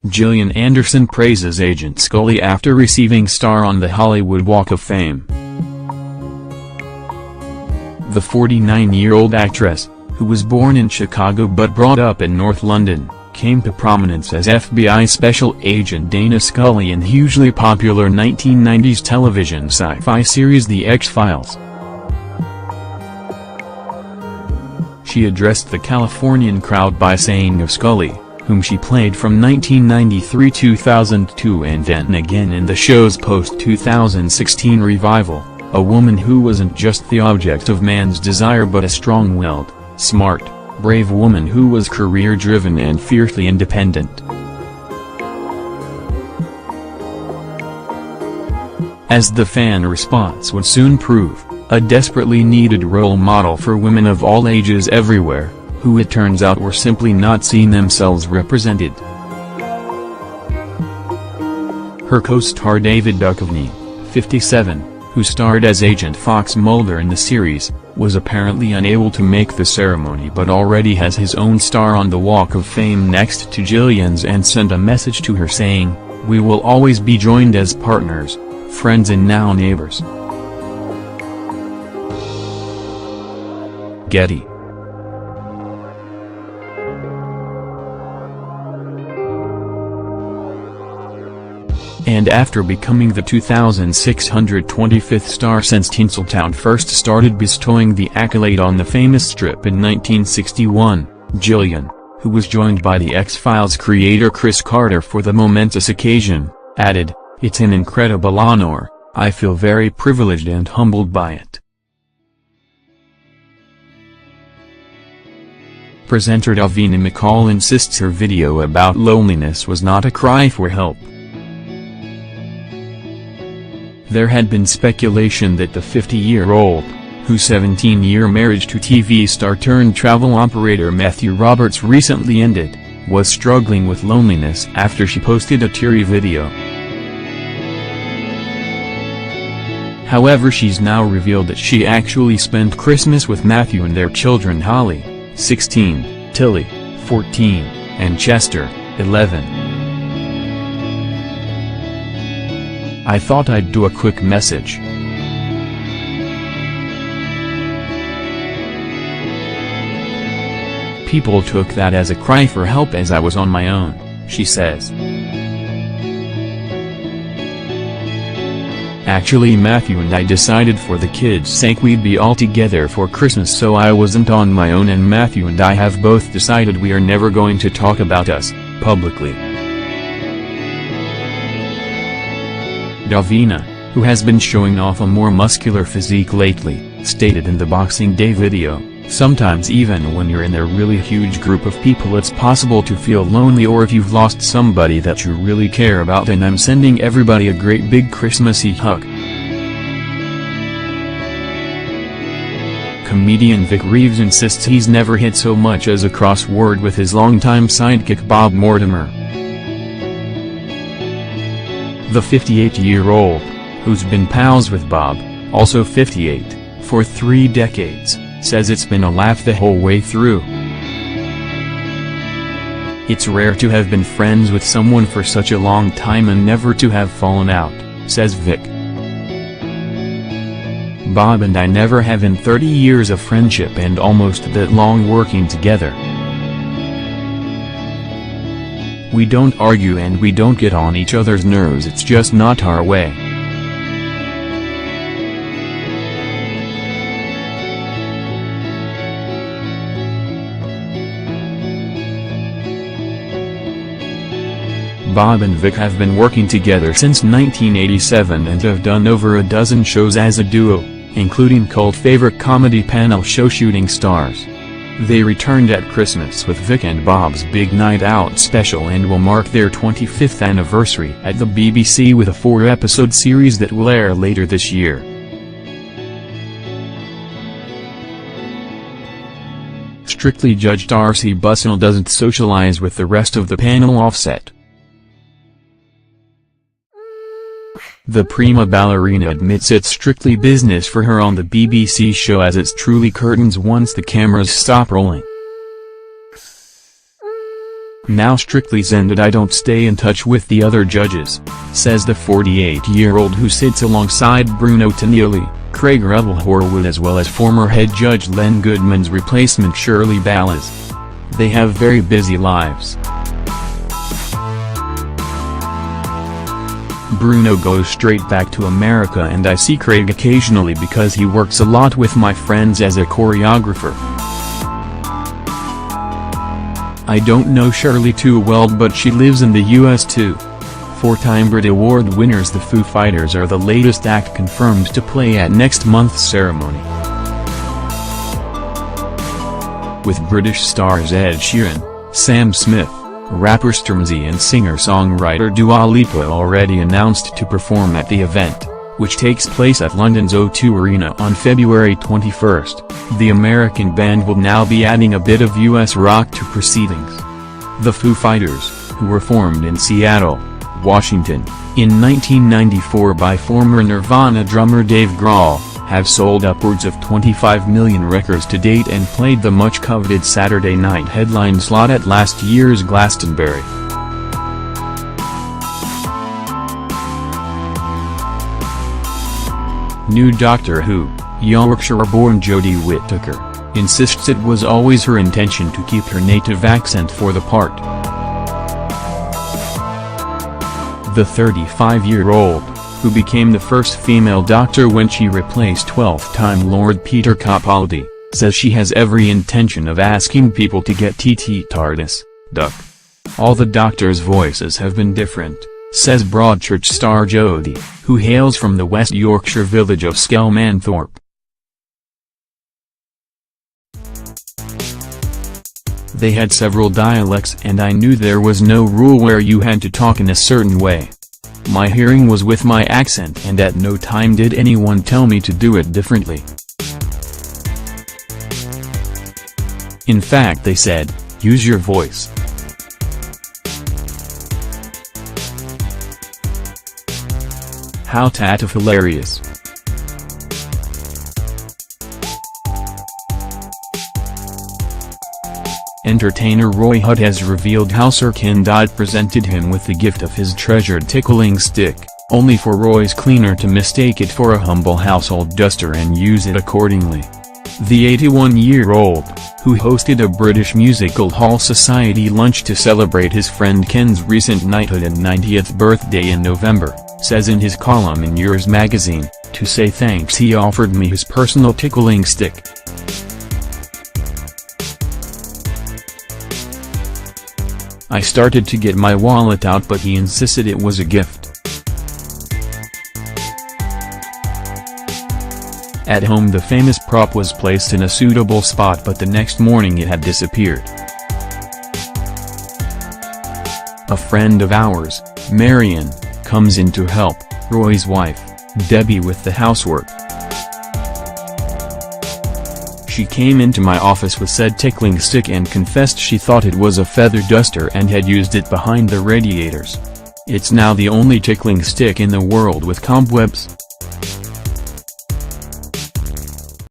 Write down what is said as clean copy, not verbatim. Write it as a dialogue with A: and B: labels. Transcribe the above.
A: Gillian Anderson praises agent Scully after receiving star on the Hollywood Walk of Fame. The 49-year-old actress, who was born in Chicago but brought up in North London, came to prominence as FBI Special Agent Dana Scully in hugely popular 1990s television sci-fi series The X-Files. She addressed the Californian crowd by saying of Scully, whom she played from 1993–2002 and then again in the show's post-2016 revival, a woman who wasn't just the object of man's desire but a strong-willed, smart, brave woman who was career-driven and fiercely independent. As the fan response would soon prove, a desperately needed role model for women of all ages everywhere, who it turns out were simply not seeing themselves represented. Her co-star David Duchovny, 57, who starred as Agent Fox Mulder in the series, was apparently unable to make the ceremony but already has his own star on the Walk of Fame next to Gillian's and sent a message to her saying, "We will always be joined as partners, friends and now neighbors." Getty. And after becoming the 2,625th star since Tinseltown first started bestowing the accolade on the famous strip in 1961, Gillian, who was joined by the X-Files creator Chris Carter for the momentous occasion, added, "It's an incredible honor, I feel very privileged and humbled by it." Presenter Davina McCall insists her video about loneliness was not a cry for help. There had been speculation that the 50-year-old, whose 17-year marriage to TV star turned travel operator Matthew Roberts recently ended, was struggling with loneliness after she posted a teary video. However, she's now revealed that she actually spent Christmas with Matthew and their children Holly, 16, Tilly, 14, and Chester, 11. "I thought I'd do a quick message. People took that as a cry for help as I was on my own," she says. "Actually, Matthew and I decided for the kids' sake we'd be all together for Christmas, so I wasn't on my own, and Matthew and I have both decided we are never going to talk about us, publicly." Davina, who has been showing off a more muscular physique lately, stated in the Boxing Day video, "Sometimes even when you're in a really huge group of people it's possible to feel lonely, or if you've lost somebody that you really care about, and I'm sending everybody a great big Christmassy hug." Comedian Vic Reeves insists he's never hit so much as a crossword with his longtime sidekick Bob Mortimer. The 58-year-old, who's been pals with Bob, also 58, for 3 decades, says it's been a laugh the whole way through. "It's rare to have been friends with someone for such a long time and never to have fallen out," says Vic. "Bob and I never have in 30 years of friendship and almost that long working together. We don't argue and we don't get on each other's nerves, it's just not our way." Bob and Vic have been working together since 1987 and have done over a dozen shows as a duo, including cult favorite comedy panel show Shooting Stars. They returned at Christmas with Vic and Bob's Big Night Out special and will mark their 25th anniversary at the BBC with a 4-episode series that will air later this year. Strictly Judge Darcy Bussell doesn't socialize with the rest of the panel offset. The prima ballerina admits it's strictly business for her on the BBC show, as it's truly curtains once the cameras stop rolling. Now Strictly's ended. I don't stay in touch with the other judges," says the 48-year-old who sits alongside Bruno Tonioli, Craig Revel Horwood as well as former head judge Len Goodman's replacement Shirley Ballas. They have very busy lives. Bruno goes straight back to America and I see Craig occasionally because he works a lot with my friends as a choreographer. I don't know Shirley too well but she lives in the US too. Four-time Brit Award winners the Foo Fighters are the latest act confirmed to play at next month's ceremony. With British stars Ed Sheeran, Sam Smith, rapper Stormzy and singer-songwriter Dua Lipa already announced to perform at the event, which takes place at London's O2 Arena on February 21. The American band will now be adding a bit of US rock to proceedings. The Foo Fighters, who were formed in Seattle, Washington, in 1994 by former Nirvana drummer Dave Grohl, have sold upwards of 25 million records to date and played the much-coveted Saturday night headline slot at last year's Glastonbury. New Doctor Who, Yorkshire-born Jodie Whittaker, insists it was always her intention to keep her native accent for the part. The 35-year-old, who became the first female Doctor when she replaced 12th-time Lord Peter Capaldi, says she has every intention of asking people to get TT TARDIS, duck. All the Doctors' voices have been different, says Broadchurch star Jodie, who hails from the West Yorkshire village of Skelmanthorpe. They had several dialects and I knew there was no rule where you had to talk in a certain way. My hearing was with my accent and at no time did anyone tell me to do it differently. In fact they said, use your voice. How hilarious. Entertainer Roy Hutt has revealed how Sir Kindad presented him with the gift of his treasured tickling stick, only for Roy's cleaner to mistake it for a humble household duster and use it accordingly. The 81-year-old, who hosted a British Musical Hall Society lunch to celebrate his friend Ken's recent knighthood and 90th birthday in November, says in his column in Yours magazine, to say thanks he offered me his personal tickling stick. I started to get my wallet out but he insisted it was a gift. At home the famous prop was placed in a suitable spot but the next morning it had disappeared. A friend of ours, Marion, comes in to help Roy's wife, Debbie, with the housework. She came into my office with said tickling stick and confessed she thought it was a feather duster and had used it behind the radiators. It's now the only tickling stick in the world with cobwebs.